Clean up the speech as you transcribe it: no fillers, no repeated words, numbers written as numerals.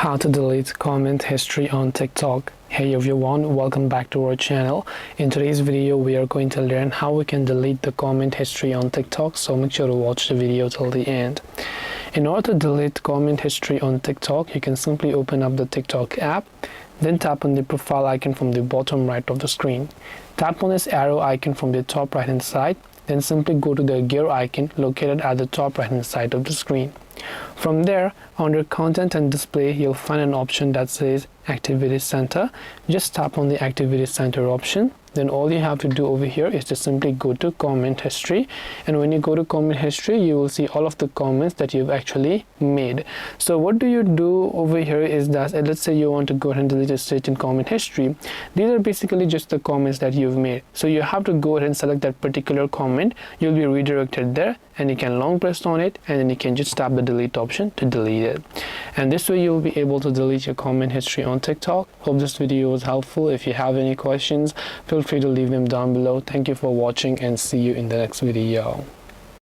How to delete comment history on TikTok. Hey everyone, welcome back to our channel. In today's video we are going to learn how we can delete the comment history on TikTok, so make sure to watch the video till the end. In order to delete comment history on TikTok, you can simply open up the TikTok app, then tap on the profile icon from the bottom right of the screen. Tap on this arrow icon from the top right hand side, then simply go to the gear icon located at the top right hand side of the screen. From there, under Content and Display, you'll find an option that says Activity Center. Just tap on the Activity Center option. Then all you have to do over here is to simply go to comment history, and when you go to comment history you will see all of the comments that you've actually made. So what do you do over here is that let's say you want to go ahead and delete a certain comment history. These are basically just the comments that you've made, so you have to go ahead and select that particular comment. You'll be redirected there, and you can long press on it, and then you can just tap the delete option to delete it. And this way you'll be able to delete your comment history on TikTok. Hope this video was helpful. If you have any questions, feel free to leave them down below. Thank you for watching and see you in the next video.